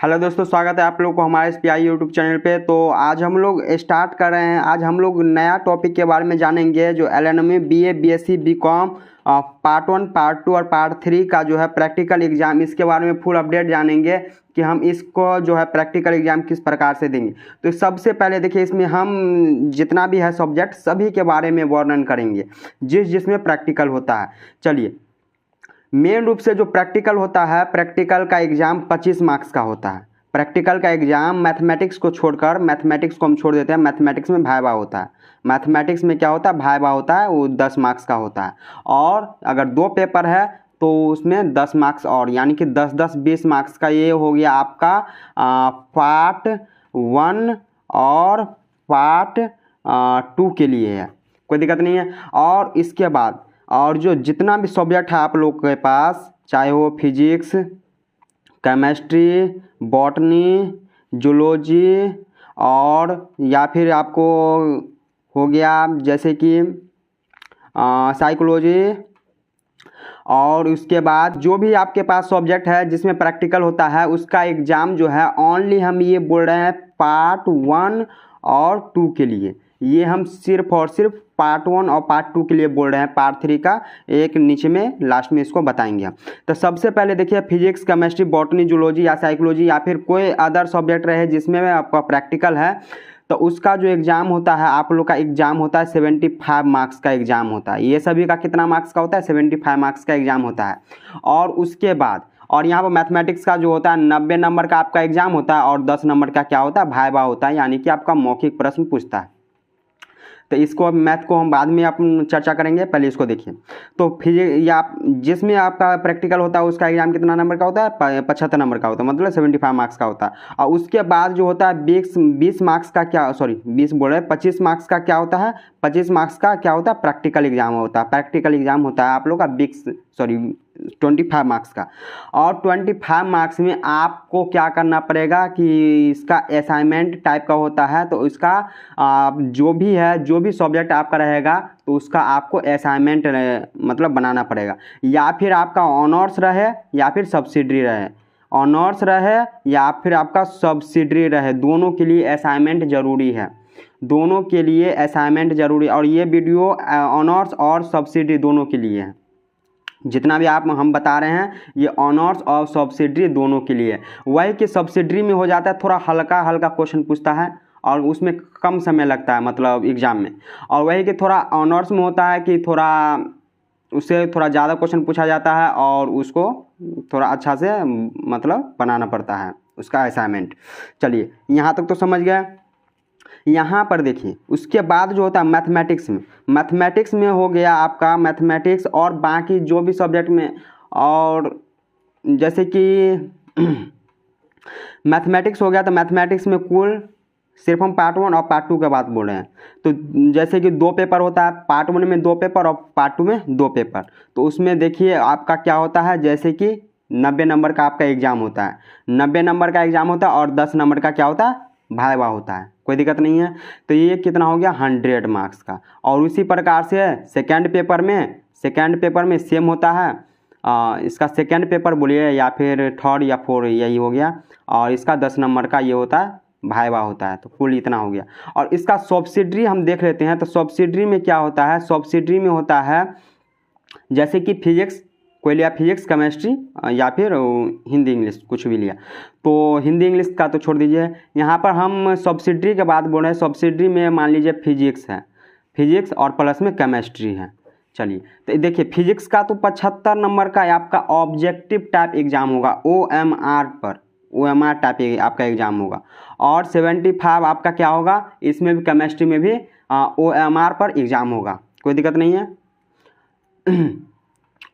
Hello दोस्तों, स्वागत है आप लोग को हमारे SPI यूट्यूब चैनल पे। तो आज हम लोग स्टार्ट कर रहे हैं। आज हम लोग नया टॉपिक के बारे में जानेंगे जो LLM BA BSc BCom part 1 part 2 और पार्ट 3 का जो है प्रैक्टिकल एग्जाम, इसके बारे में फुल अपडेट जानेंगे कि हम इसको जो है प्रैक्टिकल एग्जाम किस प्रकार से देंगे। तो सबसे पहले देखिए, इसमें हम जितना भी है सब्जेक्ट सभी के बारे में वर्णन करेंगे जिसमें प्रैक्टिकल होता है। चलिए, मेन रूप से जो प्रैक्टिकल होता है, प्रैक्टिकल का एग्ज़ाम 25 मार्क्स का होता है। प्रैक्टिकल का एग्ज़ाम मैथमेटिक्स को छोड़कर, मैथमेटिक्स को हम छोड़ देते हैं, मैथमेटिक्स में वाइवा होता है। मैथमेटिक्स में क्या होता है, वाइवा होता है, वो 10 मार्क्स का होता है। और अगर 2 पेपर है तो उसमें 10 मार्क्स और, यानी कि 10-10 20 मार्क्स का। ये हो गया आपका पार्ट 1 और पार्ट 2 के लिए है, कोई दिक्कत नहीं है। और इसके बाद और जो जितना भी सब्जेक्ट है आप लोग के पास, चाहे वो फिजिक्स, केमिस्ट्री, बॉटनी, जूलॉजी और या फिर आपको हो गया जैसे कि साइकोलॉजी, और उसके बाद जो भी आपके पास सब्जेक्ट है जिसमें प्रैक्टिकल होता है उसका एग्ज़ाम जो है ओनली हम ये बोल रहे हैं पार्ट 1 और 2 के लिए। ये हम सिर्फ और सिर्फ पार्ट 1 और पार्ट 2 के लिए बोल रहे हैं। पार्ट 3 का एक नीचे में लास्ट में इसको बताएंगे हम। तो सबसे पहले देखिए, फिजिक्स, केमिस्ट्री, बॉटनी, जूलॉजी या साइकोलॉजी या फिर कोई अदर सब्जेक्ट रहे जिसमें आपका प्रैक्टिकल है, तो उसका जो एग्ज़ाम होता है, आप लोग का एग्ज़ाम होता है 75 मार्क्स का एग्ज़ाम होता है। ये सभी का कितना मार्क्स का होता है, 75 मार्क्स का एग्ज़ाम होता है। और उसके बाद और यहाँ पर मैथमेटिक्स का जो होता है 90 नंबर का आपका एग्ज़ाम होता है और 10 नंबर का क्या होता है, वाइवा होता है, यानी कि आपका मौखिक प्रश्न पूछता है। तो इसको मैथ को हम बाद में अपन चर्चा करेंगे, पहले इसको देखिए। तो फिजिक्स या जिसमें आपका प्रैक्टिकल होता है उसका एग्ज़ाम कितना नंबर का होता है, 75 नंबर का होता है, मतलब 75 मार्क्स का होता है। और उसके बाद जो होता है 20 मार्क्स का क्या, सॉरी 20 बोल रहे हैं, 25 मार्क्स का क्या होता है, 25 मार्क्स का क्या होता है, प्रैक्टिकल एग्ज़ाम होता है। प्रैक्टिकल एग्ज़ाम होता है आप लोग का 25 मार्क्स का। और 25 मार्क्स में आपको क्या करना पड़ेगा कि इसका असाइनमेंट टाइप का होता है। तो इसका जो भी है, जो भी सब्जेक्ट आपका रहेगा तो उसका आपको असाइनमेंट मतलब बनाना पड़ेगा। या फिर आपका ऑनर्स रहे या फिर सब्सिडरी रहे, ऑनर्स रहे या फिर आपका सब्सिडरी रहे, दोनों के लिए असाइनमेंट ज़रूरी है। दोनों के लिए असाइनमेंट ज़रूरी। और ये वीडियो ऑनर्स और सब्सिडरी दोनों के लिए है। जितना भी हम बता रहे हैं ये ऑनर्स और सब्सिडरी दोनों के लिए। वही कि सब्सिडरी में हो जाता है थोड़ा हल्का हल्का क्वेश्चन पूछता है और उसमें कम समय लगता है, मतलब एग्ज़ाम में। और वही कि थोड़ा ऑनर्स में होता है कि थोड़ा उससे थोड़ा ज़्यादा क्वेश्चन पूछा जाता है और उसको थोड़ा अच्छा से मतलब बनाना पड़ता है उसका असाइनमेंट। चलिए, यहाँ तक तो समझ गए। यहाँ पर देखिए, उसके बाद जो होता है मैथमेटिक्स में हो गया आपका मैथमेटिक्स और बाकी जो भी सब्जेक्ट में। और जैसे कि मैथमेटिक्स हो गया, तो मैथमेटिक्स में कुल सिर्फ हम पार्ट 1 और पार्ट 2 के बात बोल रहे हैं। तो जैसे कि 2 पेपर होता है, पार्ट 1 में 2 पेपर और पार्ट 2 में 2 पेपर। तो उसमें देखिए आपका क्या होता है, जैसे कि 90 नंबर का आपका एग्ज़ाम होता है, 90 नंबर का एग्ज़ाम होता है और 10 नंबर का क्या होता है, वाइवा होता है, कोई दिक्कत नहीं है। तो ये कितना हो गया, 100 मार्क्स का। और उसी प्रकार से सेकेंड पेपर में सेम होता है। इसका सेकेंड पेपर बोलिए या फिर थर्ड या फोर्थ, यही हो गया। और इसका 10 नंबर का ये होता है, वाइवा होता है। तो कुल इतना हो गया। और इसका सब्सिडरी हम देख लेते हैं। तो सब्सिडरी में क्या होता है, सब्सिडरी में होता है जैसे कि फिजिक्स, कोई लिया फिजिक्स, केमिस्ट्री या फिर हिंदी इंग्लिश, कुछ भी लिया। तो हिंदी इंग्लिश का तो छोड़ दीजिए। यहाँ पर हम सब्सिडरी के बात बोल रहे हैं। सब्सिडरी में मान लीजिए फिजिक्स है, फिजिक्स और प्लस में केमिस्ट्री है। चलिए, तो देखिए फिजिक्स का तो 75 नंबर का आपका ऑब्जेक्टिव टाइप एग्ज़ाम होगा, OMR टाइप आपका एग्ज़ाम होगा। और 75 आपका क्या होगा, इसमें भी केमिस्ट्री में भी OMR पर एग्ज़ाम होगा, कोई दिक्कत नहीं है।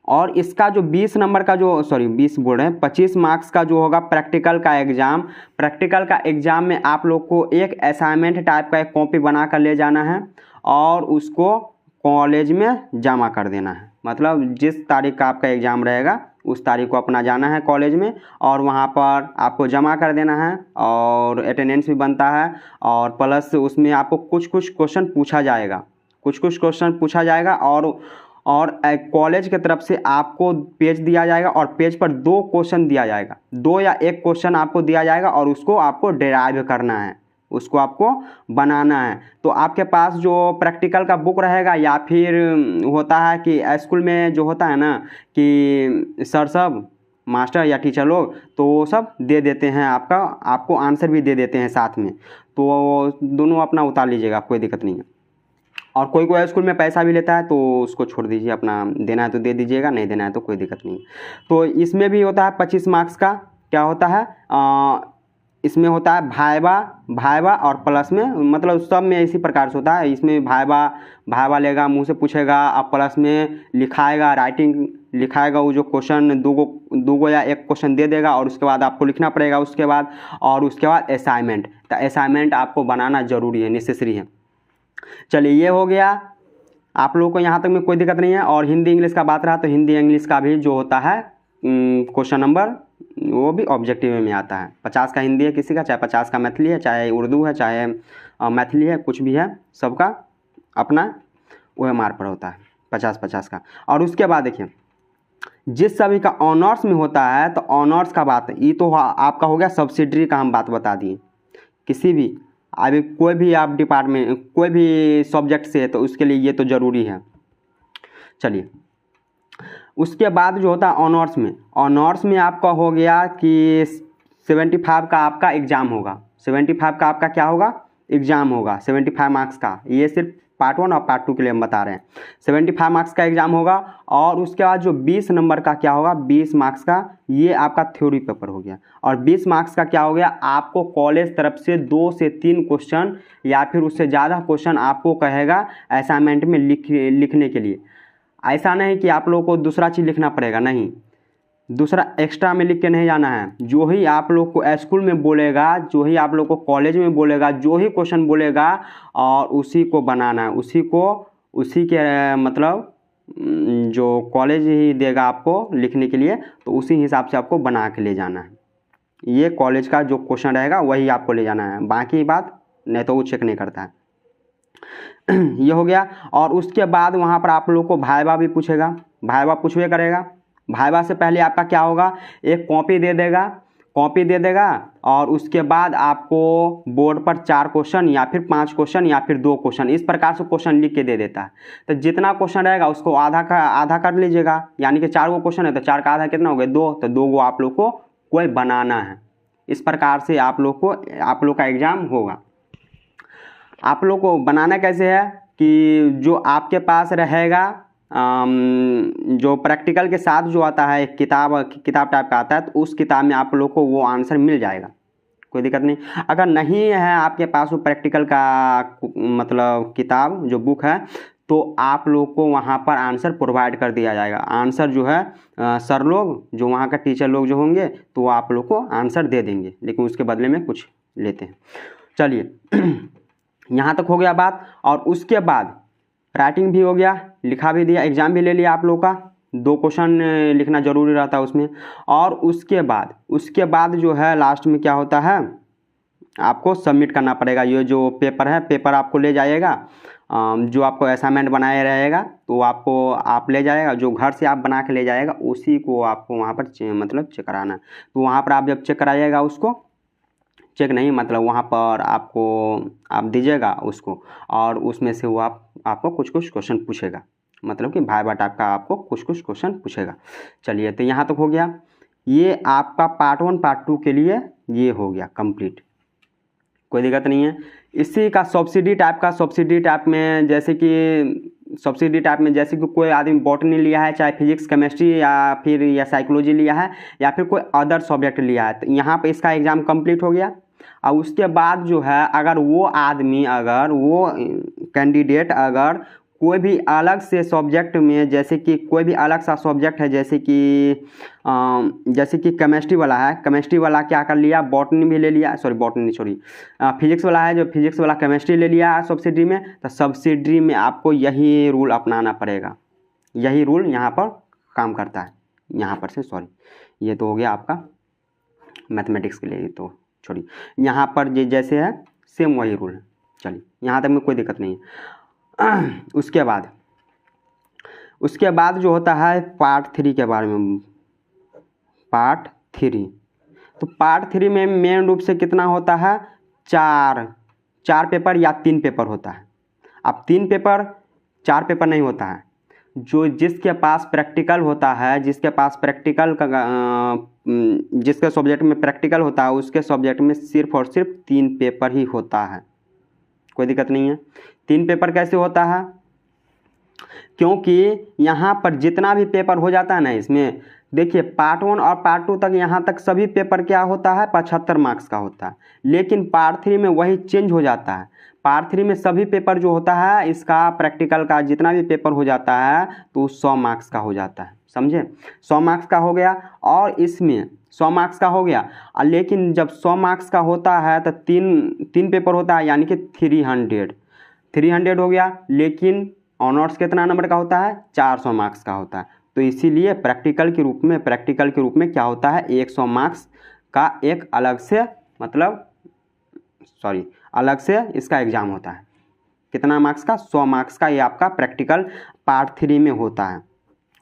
और इसका जो 20 नंबर का जो 20 बोल रहे हैं, 25 मार्क्स का जो होगा प्रैक्टिकल का एग्ज़ाम। प्रैक्टिकल का एग्ज़ाम में आप लोग को एक असाइनमेंट टाइप का एक कॉपी बना कर ले जाना है और उसको कॉलेज में जमा कर देना है। मतलब जिस तारीख का आपका एग्ज़ाम रहेगा उस तारीख को अपना जाना है कॉलेज में और वहाँ पर आपको जमा कर देना है। और अटेंडेंस भी बनता है। और प्लस उसमें आपको कुछ क्वेश्चन पूछा जाएगा, और और कॉलेज की तरफ से आपको पेज दिया जाएगा और पेज पर 2 क्वेश्चन दिया जाएगा, 2 या 1 क्वेश्चन आपको दिया जाएगा और उसको आपको डिराइव करना है, उसको आपको बनाना है। तो आपके पास जो प्रैक्टिकल का बुक रहेगा या फिर होता है कि स्कूल में जो होता है ना कि सर सब मास्टर या टीचर लोग तो वो सब दे देते हैं, आपको आंसर भी दे देते हैं साथ में, तो दोनों अपना उतार लीजिएगा, कोई दिक्कत नहीं है। और कोई कोई स्कूल में पैसा भी लेता है तो उसको छोड़ दीजिए, अपना देना है तो दे दीजिएगा, नहीं देना है तो कोई दिक्कत नहीं है। तो इसमें भी होता है 25 मार्क्स का, क्या होता है इसमें होता है भाइबा और प्लस में, मतलब सब में इसी प्रकार से होता है। इसमें भाइबा लेगा, मुंह से पूछेगा, और प्लस में लिखाएगा, राइटिंग लिखाएगा, वो जो क्वेश्चन 2 या 1 क्वेश्चन दे देगा और उसके बाद आपको लिखना पड़ेगा उसके बाद। और उसके बाद असाइनमेंट, तो असाइनमेंट आपको बनाना ज़रूरी है, नेसेसरी है। चलिए ये हो गया आप लोगों को, यहाँ तक में कोई दिक्कत नहीं है। और हिंदी इंग्लिश का बात रहा तो हिंदी इंग्लिश का भी जो होता है क्वेश्चन नंबर वो भी ऑब्जेक्टिव में आता है। 50 का हिंदी है किसी का, चाहे 50 का मैथिली है, चाहे उर्दू है, चाहे मैथिली है, कुछ भी है, सबका अपना OMR पर होता है 50-50 का। और उसके बाद देखिए जिस सभी का ऑनर्स में होता है तो ऑनर्स का बात, ये तो आपका हो गया सब्सिडरी का, हम बात बता दिए। किसी भी अभी कोई भी आप डिपार्टमेंट कोई भी सब्जेक्ट से है तो उसके लिए ये तो ज़रूरी है। चलिए उसके बाद जो होता है ऑनर्स में आपका हो गया कि 75 का आपका एग्ज़ाम होगा, 75 का आपका क्या होगा, एग्ज़ाम होगा 75 मार्क्स का। ये सिर्फ पार्ट 1 और पार्ट 2 के लिए हम बता रहे हैं। 75 मार्क्स का एग्ज़ाम होगा। और उसके बाद जो 20 नंबर का क्या होगा, 20 मार्क्स का, ये आपका थ्योरी पेपर हो गया। और 20 मार्क्स का क्या हो गया, आपको कॉलेज तरफ से 2 से 3 क्वेश्चन या फिर उससे ज़्यादा क्वेश्चन आपको कहेगा असाइनमेंट में लिखने के लिए। ऐसा नहीं कि आप लोगों को दूसरा चीज़ लिखना पड़ेगा, नहीं, दूसरा एक्स्ट्रा में लिख के नहीं जाना है। जो ही आप लोग को स्कूल में बोलेगा, जो ही आप लोग को कॉलेज में बोलेगा, जो ही क्वेश्चन बोलेगा और उसी को बनाना है, उसी के मतलब जो कॉलेज ही देगा आपको लिखने के लिए, तो उसी हिसाब से आपको बना के ले जाना है। ये कॉलेज का जो क्वेश्चन रहेगा वही आपको ले जाना है, बाकी बात नहीं तो वो चेक नहीं करता है। ये हो गया। और उसके बाद वहाँ पर आप लोग को भाइबा भी पूछेगा, भाइबा पूछवे करेगा। भाइबा से पहले आपका क्या होगा, एक कॉपी दे देगा और उसके बाद आपको बोर्ड पर 4 क्वेश्चन या फिर 5 क्वेश्चन या फिर 2 क्वेश्चन, इस प्रकार से क्वेश्चन लिख के दे देता है। तो जितना क्वेश्चन रहेगा उसको आधा कर लीजिएगा, यानी कि 4 गो क्वेश्चन है तो 4 का आधा कितना हो गया, 2, तो 2 गो आप लोग को कोई बनाना है। इस प्रकार से आप लोग का एग्ज़ाम होगा। आप लोग को बनाना कैसे है कि जो आपके पास रहेगा जो प्रैक्टिकल के साथ जो आता है एक किताब टाइप का आता है, तो उस किताब में आप लोग को वो आंसर मिल जाएगा, कोई दिक्कत नहीं। अगर नहीं है आपके पास वो प्रैक्टिकल का मतलब किताब जो बुक है, तो आप लोग को वहाँ पर आंसर प्रोवाइड कर दिया जाएगा। आंसर जो है सर लोग जो वहाँ का टीचर लोग जो होंगे तो वो आप लोग को आंसर दे देंगे, लेकिन उसके बदले में कुछ लेते हैं। चलिए यहाँ तक हो गया बात। और उसके बाद राइटिंग भी हो गया, लिखा भी दिया, एग्ज़ाम भी ले लिया आप लोग का, 2 क्वेश्चन लिखना ज़रूरी रहता है उसमें। और उसके बाद जो है लास्ट में क्या होता है, आपको सबमिट करना पड़ेगा। ये जो पेपर है, पेपर आपको ले जाइएगा, जो आपको असाइनमेंट बनाया रहेगा तो आप ले जाएगा, जो घर से आप बना के ले जाएगा उसी को आपको वहाँ पर मतलब चेक कराना है। तो वहाँ पर आप जब चेक कराइएगा, उसको चेक नहीं मतलब वहाँ पर आप दीजिएगा उसको, और उसमें से वो आपको कुछ क्वेश्चन पूछेगा, मतलब कि भाइबा टाइप का आपको कुछ क्वेश्चन पूछेगा। चलिए तो यहाँ तक हो गया। ये आपका पार्ट 1 पार्ट 2 के लिए ये हो गया कंप्लीट, कोई दिक्कत नहीं है। इसी का सब्सिडी टाइप में जैसे कि कोई आदमी बॉटनी लिया है, चाहे फिजिक्स केमिस्ट्री या साइकोलॉजी लिया है या फिर कोई अदर सब्जेक्ट लिया है, तो यहाँ पे इसका एग्ज़ाम कंप्लीट हो गया। और उसके बाद जो है अगर वो कैंडिडेट कोई भी अलग से सब्जेक्ट में, जैसे कि कोई भी अलग सा सब्जेक्ट है, जैसे कि केमिस्ट्री वाला है, केमिस्ट्री वाला क्या कर लिया, बॉटनी भी ले लिया, फिजिक्स वाला है जो फिजिक्स वाला केमिस्ट्री ले लिया सब्सिडी में, तो सब्सिडी में आपको यही रूल अपनाना पड़ेगा। यही रूल यहाँ पर काम करता है। यहाँ पर से ये तो हो गया आपका मैथमेटिक्स के लिए, तो छोड़िए, यहाँ पर जैसे है सेम वही रूल है। चलिए यहाँ तक में कोई दिक्कत नहीं है। उसके बाद उसके बाद जो होता है पार्ट 3 के बारे में, पार्ट 3। तो पार्ट 3 में मेन रूप से कितना होता है, 4 पेपर या 3 पेपर होता है। अब 3 पेपर 4 पेपर नहीं होता है, जो जिसके पास प्रैक्टिकल होता है, जिसके पास प्रैक्टिकल का जिसके सब्जेक्ट में प्रैक्टिकल होता है उसके सब्जेक्ट में सिर्फ और सिर्फ 3 पेपर ही होता है, कोई दिक्कत नहीं है। 3 पेपर कैसे होता है, क्योंकि यहाँ पर जितना भी पेपर हो जाता है ना, इसमें देखिए पार्ट 1 और पार्ट 2 तक यहाँ तक सभी पेपर क्या होता है, 75 मार्क्स का होता है। लेकिन पार्ट 3 में वही चेंज हो जाता है। पार्ट 3 में सभी पेपर जो होता है इसका प्रैक्टिकल का जितना भी पेपर हो जाता है तो 100 मार्क्स का हो जाता है, समझे। 100 मार्क्स का हो गया और इसमें 100 मार्क्स का हो गया। लेकिन जब 100 मार्क्स का होता है तो तीन पेपर होता है, यानी कि 300 हो गया। लेकिन ऑनर्स कितना नंबर का होता है, 400 मार्क्स का होता है। तो इसीलिए प्रैक्टिकल के रूप में क्या होता है, 100 मार्क्स का एक अलग से अलग से इसका एग्ज़ाम होता है। कितना मार्क्स का, 100 मार्क्स का ये आपका प्रैक्टिकल पार्ट 3 में होता है,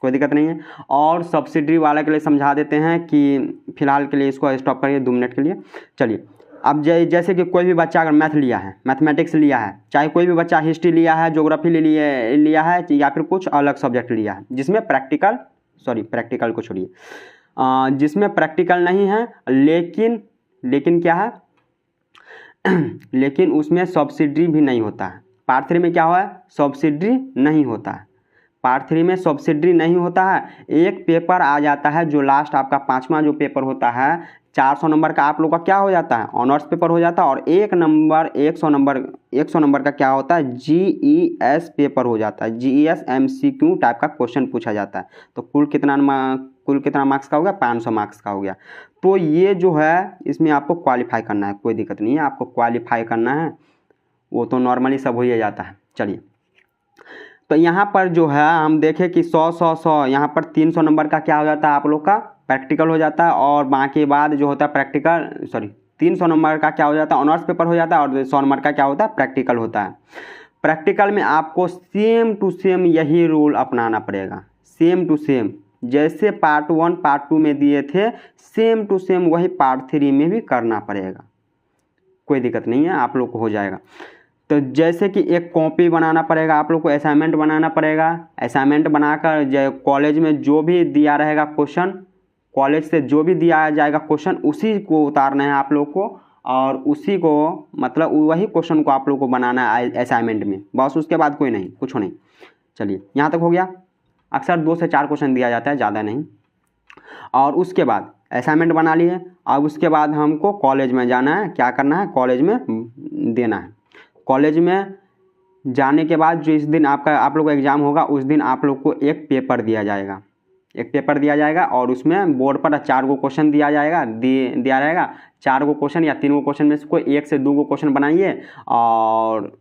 कोई दिक्कत नहीं है। और सब्सिडरी वाले के लिए समझा देते हैं कि फिलहाल के लिए इसको स्टॉप करिए 2 मिनट के लिए। चलिए, अब जैसे कि कोई भी बच्चा अगर मैथ लिया है, मैथमेटिक्स लिया है, चाहे कोई भी बच्चा हिस्ट्री लिया है, ज्योग्राफी लिया है या फिर कुछ अलग सब्जेक्ट लिया है जिसमें प्रैक्टिकल को छोड़िए, जिसमें प्रैक्टिकल नहीं है, लेकिन क्या है लेकिन उसमें सब्सिडरी भी नहीं होता है। पार्ट 3 में क्या हुआ है, सब्सिडरी नहीं होता है। पार्ट 3 में सब्सिडरी नहीं होता है। एक पेपर आ जाता है जो लास्ट आपका 5वां जो पेपर होता है, 400 नंबर का आप लोग का क्या हो जाता है, ऑनर्स पेपर हो जाता है। और 100 नंबर का क्या होता है, GES पेपर हो जाता है। GES MCQ टाइप का क्वेश्चन पूछा जाता है। तो कुल कितना मार्क्स का हो गया, 500 मार्क्स का हो गया। तो ये जो है इसमें आपको क्वालिफाई करना है, कोई दिक्कत नहीं है, आपको क्वालिफाई करना है, वो तो नॉर्मली सब हो ही जाता है। चलिए, तो यहाँ पर जो है हम देखें कि 100 यहाँ पर 300 नंबर का क्या हो जाता है, आप लोग का प्रैक्टिकल हो जाता है। और बाकी बाद जो होता है 300 नंबर का क्या हो जाता है, ऑनर्स पेपर हो जाता है। और 100 नंबर का क्या होता है, प्रैक्टिकल होता है। प्रैक्टिकल में आपको सेम टू सेम यही रूल अपनाना पड़ेगा, सेम टू सेम जैसे पार्ट 1 पार्ट 2 में दिए थे, सेम टू सेम वही पार्ट 3 में भी करना पड़ेगा, कोई दिक्कत नहीं है, आप लोग को हो जाएगा। तो जैसे कि एक कॉपी बनाना पड़ेगा, आप लोग को असाइनमेंट बनाना पड़ेगा। असाइनमेंट बनाकर कॉलेज में जो भी दिया रहेगा क्वेश्चन, कॉलेज से जो भी दिया जाएगा क्वेश्चन, उसी को उतारना है आप लोग को। और उसी को वही क्वेश्चन को आप लोग को बनाना है असाइनमेंट में, बस। उसके बाद कोई नहीं, कुछ नहीं। चलिए, यहाँ तक हो गया। अक्सर 2 से 4 क्वेश्चन दिया जाता है, ज़्यादा नहीं। और उसके बाद असाइनमेंट बना लिए। अब उसके बाद हमको कॉलेज में जाना है, क्या करना है, कॉलेज में देना है। कॉलेज में जाने के बाद जो इस दिन आप लोग का एग्ज़ाम होगा, उस दिन आप लोग को एक पेपर दिया जाएगा। और उसमें बोर्ड पर 4 गो क्वेश्चन दिया रहेगा। 4 गो क्वेश्चन या 3 गो क्वेश्चन में से कोई 1 से 2 गो क्वेश्चन बनाइए। और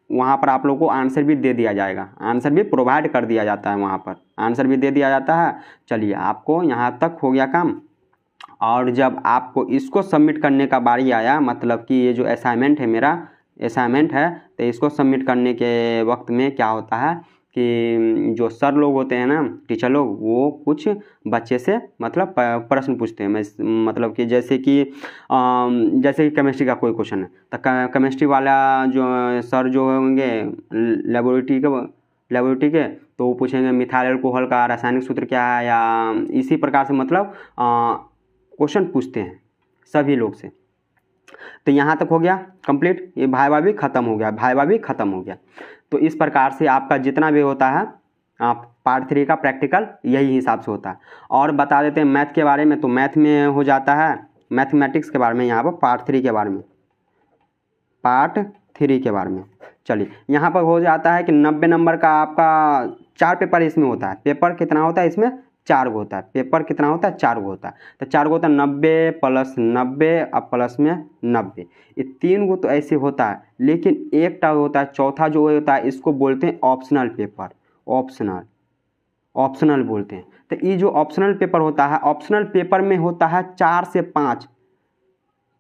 वहाँ पर आप लोग को आंसर भी दे दिया जाएगा, आंसर भी प्रोवाइड कर दिया जाता है, वहाँ पर आंसर भी दे दिया जाता है। चलिए, आपको यहाँ तक हो गया काम। और जब आपको इसको सबमिट करने का बारी आया, मतलब कि ये जो असाइनमेंट है, मेरा असाइनमेंट है, तो इसको सबमिट करने के वक्त में क्या होता है कि जो सर लोग होते हैं ना, टीचर लोग, वो कुछ बच्चे से प्रश्न पूछते हैं। मतलब कि जैसे कि केमिस्ट्री का कोई क्वेश्चन है, तो केमिस्ट्री वाला जो सर जो होंगे लेबोरेटरी के, तो वो पूछेंगे मिथाइल अल्कोहल का रासायनिक सूत्र क्या है, या इसी प्रकार से क्वेश्चन पूछते हैं सभी लोग से। तो यहाँ तक हो गया कंप्लीट। ये भाइवा भी ख़त्म हो गया। तो इस प्रकार से आपका जितना भी होता है पार्ट 3 का प्रैक्टिकल यही हिसाब से होता है। और बता देते हैं मैथ के बारे में। तो मैथ में हो जाता है मैथमेटिक्स के बारे में, यहाँ पर पार्ट 3 के बारे में। चलिए, यहाँ पर हो जाता है कि 90 नंबर का आपका 4 पेपर इसमें होता है। पेपर कितना होता है इसमें, 4 गो होता है। पेपर कितना होता है, 4 गो होता है। तो 4 गो होता है 90 प्लस 90 अब प्लस में 90, ये 3 गो तो ऐसे होता है। लेकिन एक टा होता है चौथा जो होता है, इसको बोलते हैं ऑप्शनल पेपर, ऑप्शनल बोलते हैं। तो ये जो ऑप्शनल पेपर होता है, ऑप्शनल पेपर में होता है 4 से 5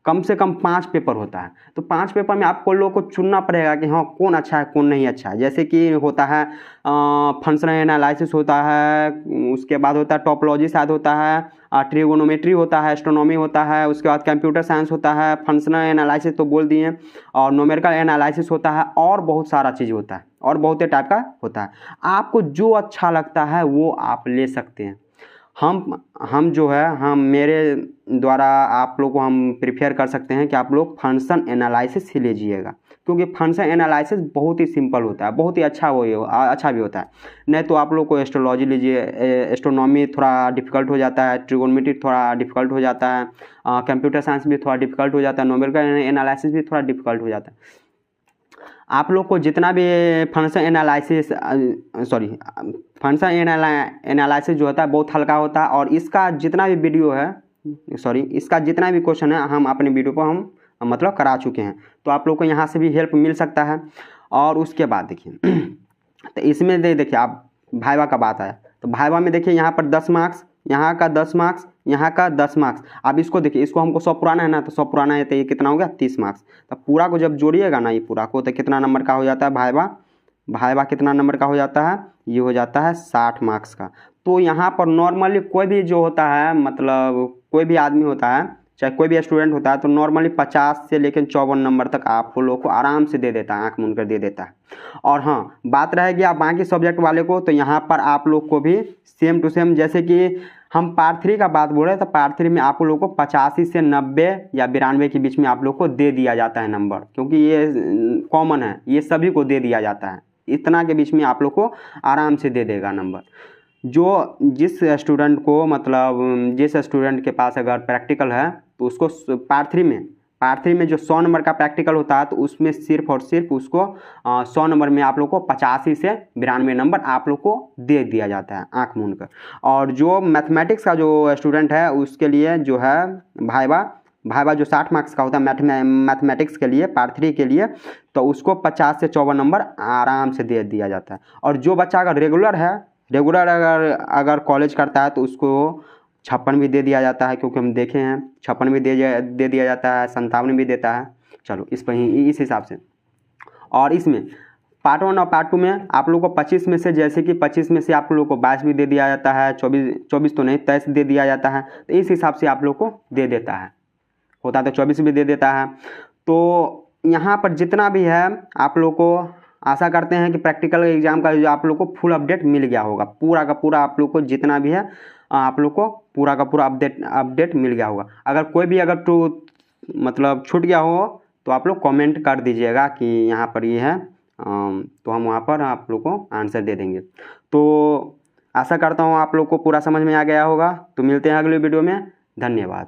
कम से कम 5 पेपर होता है। तो 5 पेपर में आपको लोगों को चुनना पड़ेगा कि हाँ कौन अच्छा है कौन नहीं अच्छा है। जैसे कि होता है फंक्शनल एनालिसिस होता है, उसके बाद होता है टोपोलॉजी शायद होता है, ट्रिगोनोमेट्री होता है, एस्ट्रोनॉमी होता है, उसके बाद कंप्यूटर साइंस होता है, फंक्शनल एनालिसिस तो बोल दिए, और न्यूमेरिकल एनालिसिस होता है, और बहुत सारा चीज़ होता है, और बहुत ही टाइप का होता है। आपको जो अच्छा लगता है वो आप ले सकते हैं। हम जो है हम मेरे द्वारा आप लोग को हम प्रिफेयर कर सकते हैं कि आप लोग फंक्शन एनालिसिस ही लीजिएगा, क्योंकि फंक्शन एनालिसिस बहुत ही सिंपल होता है, बहुत ही अच्छा अच्छा भी होता है। नहीं तो आप लोग को एस्ट्रोलॉजी लीजिए, एस्ट्रोनॉमी थोड़ा डिफिकल्ट हो जाता है, ट्रिगोनोमेट्री थोड़ा डिफिकल्ट हो जाता है, कंप्यूटर साइंस भी थोड़ा डिफिकल्ट हो जाता है, न्यूमेरिकल एनालिसिस भी थोड़ा डिफिकल्ट हो जाता है। आप लोग को जितना भी फंक्शन एनालिसिस जो होता है बहुत हल्का होता है, और इसका जितना भी वीडियो है इसका जितना भी क्वेश्चन है हम अपने वीडियो पर हम मतलब करा चुके हैं, तो आप लोग को यहाँ से भी हेल्प मिल सकता है। और उसके बाद देखिए तो इसमें देखिए आप भाइवा का बात है, तो भाइवा में देखिए यहाँ पर 10 मार्क्स, यहाँ का 10 मार्क्स, यहाँ का 10 मार्क्स। अब इसको देखिए, इसको हमको 100 पुराना है ना, तो 100 पुराना है तो ये कितना हो गया 30 मार्क्स। तो पूरा को जब जोड़िएगा ना ये पूरा को, तो कितना नंबर का हो जाता है भाइवा कितना नंबर का हो जाता है, ये हो जाता है 60 मार्क्स का। तो यहाँ पर नॉर्मली कोई भी जो होता है, मतलब कोई भी आदमी होता है, चाहे कोई भी स्टूडेंट होता है, तो नॉर्मली 50 से लेकर 54 नंबर तक आप लोग को आराम से दे देता है, आँख मूंद कर दे देता है। और हाँ, बात रहेगी आप बाकी सब्जेक्ट वाले को, तो यहाँ पर आप लोग को भी सेम टू सेम, जैसे कि हम पार्ट 3 का बात बोल रहे हैं, तो पार्ट 3 में आप लोग को 85 से 90 या 92 के बीच में आप लोग को दे दिया जाता है नंबर, क्योंकि ये कॉमन है, ये सभी को दे दिया जाता है। इतना के बीच में आप लोग को आराम से दे देगा नंबर। जिस स्टूडेंट को मतलब जिस स्टूडेंट के पास अगर प्रैक्टिकल है, तो उसको पार्ट 3 में जो 100 नंबर का प्रैक्टिकल होता है, तो उसमें सिर्फ और सिर्फ उसको 100 नंबर में आप लोग को 85 से 92 नंबर आप लोग को दे दिया जाता है आँख मूंद कर। और जो मैथमेटिक्स का जो स्टूडेंट है उसके लिए जो है भाइवा जो 60 मार्क्स का होता है मैथमेटिक्स के लिए, पार्ट 3 के लिए, तो उसको 50 से 54 नंबर आराम से दे दिया जाता है। और जो बच्चा अगर रेगुलर अगर कॉलेज करता है, तो उसको 56 भी दे दिया जाता है, क्योंकि हम देखे हैं 56 भी दे दिया जाता है, 57 भी देता है। चलो इस हिसाब से। और इसमें पार्ट 1 और पार्ट 2 में आप लोग को 25 में से, जैसे कि 25 में से आप लोग को 22 भी दे दिया जाता है, 24 तो नहीं 23 दे दिया जाता है, तो इस हिसाब से आप लोग को दे देता है, होता तो 24 भी दे देता है। तो यहाँ पर जितना भी है आप लोग को आशा करते हैं कि प्रैक्टिकल एग्जाम का जो आप लोग को फुल अपडेट मिल गया होगा, पूरा का पूरा आप लोग को जितना भी है आप लोग को पूरा का पूरा अपडेट मिल गया होगा। अगर कोई भी अगर मतलब छूट गया हो, तो आप लोग कमेंट कर दीजिएगा कि यहाँ पर ये है, तो हम वहाँ पर आप लोग को आंसर दे देंगे। तो आशा करता हूँ आप लोग को पूरा समझ में आ गया होगा। तो मिलते हैं अगले वीडियो में, धन्यवाद।